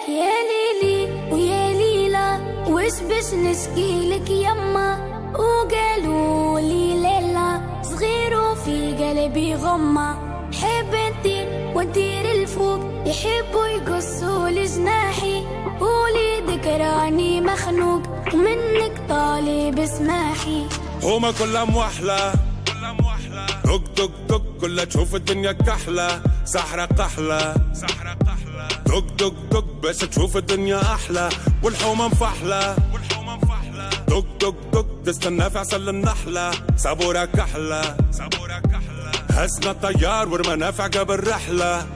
يا ليلي ويا ليلى وش باش نشكيلك يما، وقالوا لي ليلى صغير وفي قلبي غمة، حب ندير وندير الفوق يحبوا يقصوا لجناحي، وليدك راني مخنوق ومنك طالب اسماحي. هما كلها موحلة دق دق دق كلها تشوف الدنيا كحلة، سحرة قحلة دق دق دق باش تشوف الدنيا أحلى، والحومة مفحلة دق دق دق تستنى في عسل النحلة، صبورة كحلة هسنا الطيار ورمنافع قبل رحلة.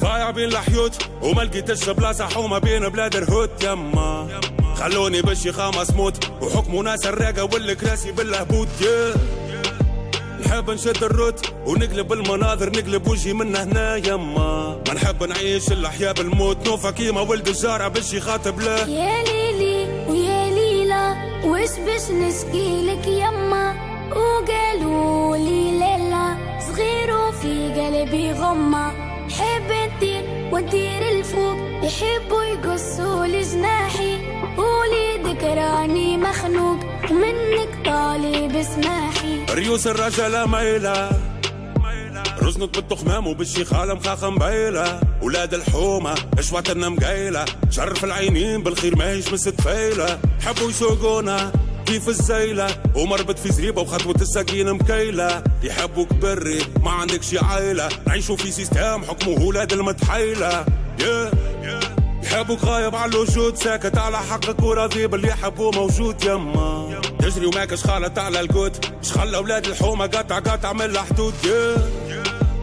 ضايع بين الحيوت وما لقيتش بلاصة حومة بين بلاد الهوت يما، خلوني بالشيخة مسموت وحكموا ناس الراقة والكراسي بالهبوط. نحب نشد الروت ونقلب المناظر، نقلب وجهي من هنا يما، ما نحب نعيش الأحياء بالموت، نوفا كيما ولد الجارة بالشي خاطب له. يا ليلي ويا ليلى وش باش نشكيلك يما، وقالوا لي ليلى صغير وفي قلبي غمة، حب ندير وندير الفوق يحبوا يقصوا لجناحي، وليدك راني مخنوق ومنك طالب اسماحي. ريوس الرجالة مايلة رزنت بالتخمام وبالشيخالة مخاخة مبايلة، ولاد الحومة اشواتنا مقايلة، شرف العينين بالخير ماهيش مستفايلة، حبوا يسوقونا كيف الزيلة ومربط في زريبة وخطوة السكينة مكيلة، يحبوك بري ما عندكش عائلة، نعيشوا في سيستم حكمه ولاد المتحيلة. يحبوك غايب على الوجود ساكت على حقك وراضي باللي يحبوه موجود يما، تجري وماكش خالط على القوت، مش خلى ولاد الحومة قطع من الحدود.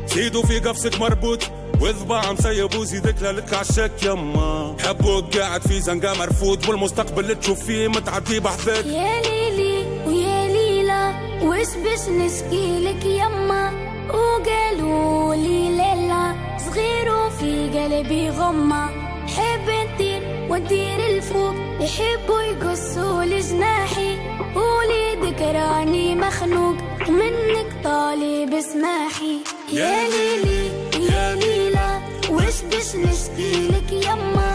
زيدوا في قفصك مربوط وذباع مسيب وزيدك لك عالشك يما، حبوك قاعد في زنقة مرفوض والمستقبل اللي تشوف فيه متعدي بحذاك. يا ليلي ويا ليلى وش باش نشكيلك يما، وقالوا لي ليلى صغير وفي قلبي غمة، حب ندير وندير الفوق يحبوا يقصوا لجناحي، وليدك راني مخنوق ومنك طالب اسماحي. يا ليلي ويا ليلى وش باش نشكيلك يما،